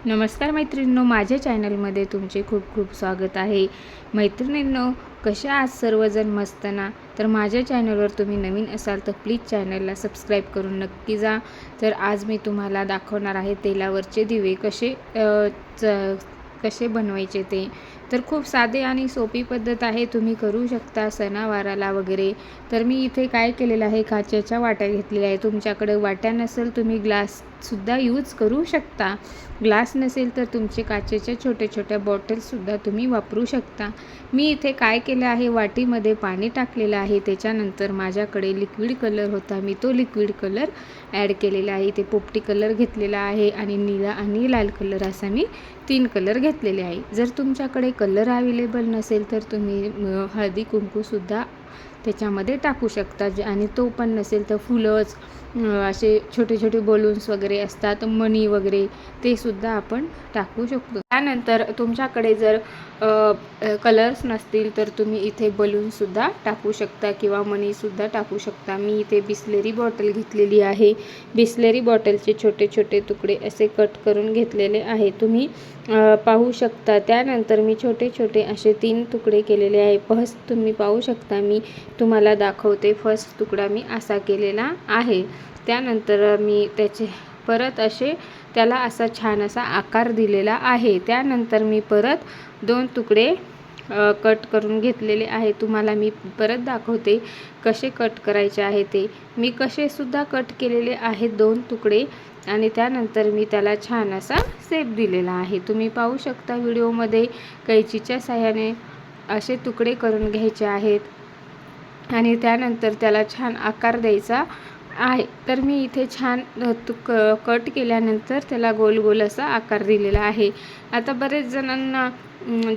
नमस्कार मैत्रिणींनो, माझ्या चॅनलमध्ये तुमचे खूप खूप स्वागत आहे। मैत्रिणींनो, कशा आज सर्वजण मस्त ना? तर माझ्या चॅनलवर तुम्ही नवीन असाल तर प्लीज चॅनलला सबस्क्राईब करून नक्की जा। तर आज मी तुम्हाला दाखवणार आहे तेलावरचे दिवे कसे बनवायचे ते। तर खूप साधे आणि सोपी पद्धत आहे, तुम्ही करू शकता सणावाराला वगैरे। तर मी इथे काय केलेलं आहे, काचेच्या वाट्या घेतलेल्या आहे। तुमच्याकडे वाट्या नसेल तुम्ही ग्लाससुद्धा यूज करू शकता। ग्लास नसेल तर तुमचे काचेच्या छोट्या छोट्या बॉटल्ससुद्धा तुम्ही वापरू शकता। मी इथे काय केलं आहे, वाटीमध्ये पाणी टाकलेलं आहे। त्याच्यानंतर माझ्याकडे लिक्विड कलर होता, मी तो लिक्विड कलर ॲड केलेला आहे। इथे पोपटी कलर घेतलेला आहे आणि निळा आणि लाल कलर असा मी 3 कलर घेतलेले आहे। जर तुमच्याकडे कलर अवेलेबल नसेल तर तुम्ही हळदी कुंकूसुद्धा त्याच्यामध्ये टाकू शकता। आणि तो पण नसेल तर फुलंच असे छोटे छोटे बलून्स वगैरे असतात, मणी वगैरे, ते सुद्धा आपण टाकू शकतो। त्यानंतर तुमच्याकडे जर कलर्स नसतील तर तुम्ही इथे बलूनसुद्धा टाकू शकता किंवा मणीसुद्धा टाकू शकता। मी इथे बिसलेरी बॉटल घेतलेली आहे। बिसलेरी बॉटलचे छोटे छोटे तुकडे असे कट करून घेतलेले आहे, तुम्ही पाहू शकता। त्यानंतर मी छोटे छोटे असे 3 तुकडे केलेले आहे। फर्स्ट तुम्ही पाहू शकता, मी तुम्हाला दाखवते। फर्स्ट तुकडा मी असा केलेला आहे। त्यानंतर मी त्याचे परत त्याला असा छान असा आकार दिलेला आहे। त्यानंतर मी परत 2 तुकडे कट करून घेतलेले आहे। तुम्हाला मी परत दाखवते कसे कट करायचे आहे ते। मी कसेसुद्धा कट केलेले आहेत 2 तुकडे, आणि त्यानंतर मी त्याला छान असा शेप दिलेला आहे। तुम्ही पाहू शकता व्हिडिओमध्ये। कैचीच्या साहाय्याने असे तुकडे करून घ्यायचे आहेत आणि त्यानंतर त्याला छान आकार द्यायचा आहे। तर मी इथे छान कट केल्यानंतर त्याला गोल गोल असा आकार दिलेला आहे। आता बरेच जणांना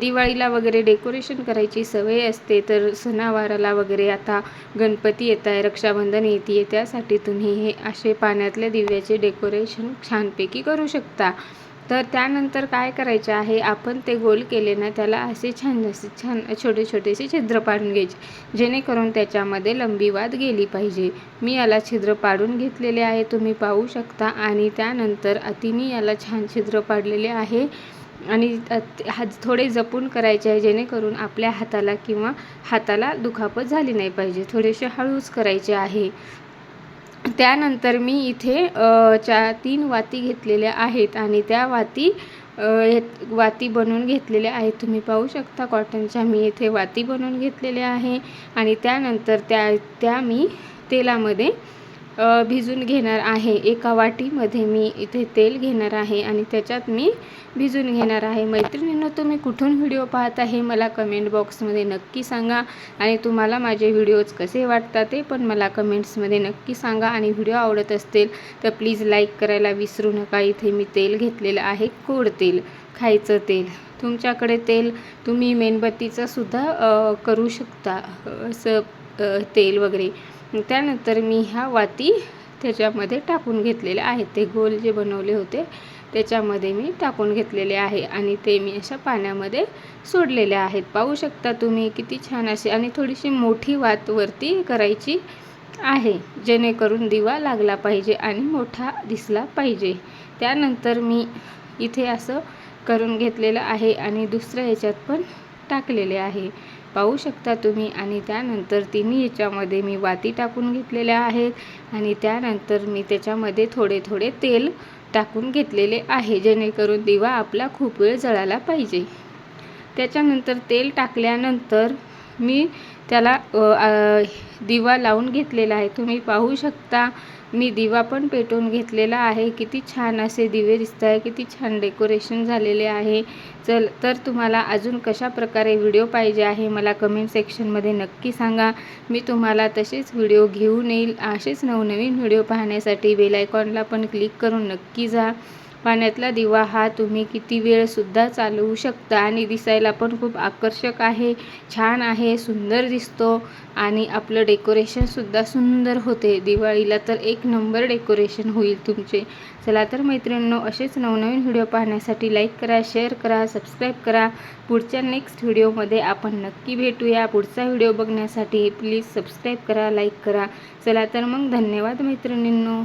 दिवाळीला वगैरे डेकोरेशन करायची सवय असते, तर सणावाराला वगैरे आता गणपती येत आहे, रक्षाबंधन येते, त्यासाठी तुम्ही हे असे पाण्यातल्या दिव्याचे डेकोरेशन छानपैकी करू शकता। तर त्यानंतर काय करायचे आहे, आपण ते गोल केले ना, त्याला असे छान छोटे छोटेसे छिद्र पाडून घ्यायचे, जेणेकरून त्याच्यामध्ये लंबीवाद गेली पाहिजे। मी याला छिद्र पाडून घेतलेले आहे, तुम्ही पाहू शकता। आणि त्यानंतर तिने याला छान छिद्र पाडलेले आहे आणि थोडे जपून करायचे आहे, जेणेकरून आपल्या हाताला दुखापत झाली नाही पाहिजे। थोडेसे हळूच करायचे आहे। त्यानंतर मी इथे 3 वाती घेतलेल्या आहेत आणि त्या वाती बनवून घेतलेल्या आहेत। तुम्ही पाहू शकता कॉटनच्या मी इथे वाती बनवून घेतलेल्या आहे। आणि त्यानंतर त्या मी तेलामध्ये भिजून घेणार आहे। एका वाटीमध्ये मी इथे तेल घेणार आहे आणि त्याच्यात मी भिजून घेणार आहे। मैत्रिणींनो, तुम्ही कुठून व्हिडिओ पाहता हे मला कमेंट बॉक्समध्ये नक्की सांगा, आणि तुम्हाला माझे व्हिडिओज कसे वाटतात ते पण मला कमेंट्समध्ये नक्की सांगा। आणि व्हिडिओ आवडत असतील तर प्लीज लाईक करायला विसरू नका। इथे मी तेल घेतलेलं आहे, गोड तेल, खायचं तेल। तुमच्याकडे तेल तुम्ही मेणबत्तीचंसुद्धा करू शकता असं तेल वगैरे। त्यानंतर मी ह्या वाती त्याच्यामध्ये टाकून घेतलेले आहेत, ते गोल जे बनवले होते त्याच्यामध्ये मी टाकून घेतलेले आहे आणि ते मी अशा पाण्यामध्ये सोडलेले आहेत। पाहू शकता तुम्ही किती छान असे, आणि थोडीशी मोठी वात वरती करायची आहे, जेणेकरून दिवा लागला पाहिजे आणि मोठा दिसला पाहिजे। त्यानंतर मी इथे असं करून घेतलेलं आहे आणि दुसऱ्या ह्याच्यात पण टाकलेले आहे, पाहू शकता तुम्ही। आणि त्यानंतर तिन्ही ह्याच्यामध्ये मी वाती टाकून घेतलेल्या आहेत आणि त्यानंतर मी त्याच्यामध्ये थोडे थोडे तेल टाकून घेतलेले आहे, जेणेकरून दिवा आपला खूप वेळ जळायला पाहिजे। त्याच्यानंतर तेल टाकल्यानंतर मी त्याला दिवा लावून घेतलेला आहे। तुम्ही पाहू शकता मी दिवा पण पेटवून घेतलेला आहे। किती छान असे दिवे दिसत आहे, किती छान डेकोरेशन झालेले आहे। तर तुम्हाला अजून कशा प्रकारे व्हिडिओ पाहिजे आहे मला कमेंट सेक्शनमध्ये नक्की सांगा। मी तुम्हाला तसेच व्हिडिओ घेऊन येईल। असेच नवनवीन व्हिडिओ पाहण्यासाठी बेल आयकॉनला पण क्लिक करून नक्की जा। पाण्यातला दिवा हा तुम्ही किती वेळसुद्धा चालवू शकता आणि दिसायला पण खूप आकर्षक आहे, छान आहे, सुंदर दिसतो आणि आपलं डेकोरेशनसुद्धा सुंदर होते। दिवाळीला तर एक नंबर डेकोरेशन होईल तुमचे। चला तर मैत्रिणींनो, असेच नवनवीन व्हिडिओ पाहण्यासाठी लाईक करा, शेअर करा, सबस्क्राईब करा। पुढच्या नेक्स्ट व्हिडिओमध्ये आपण नक्की भेटूया। पुढचा व्हिडिओ बघण्यासाठी प्लीज सबस्क्राईब करा, लाईक करा। चला तर मग, धन्यवाद मैत्रिणींनो।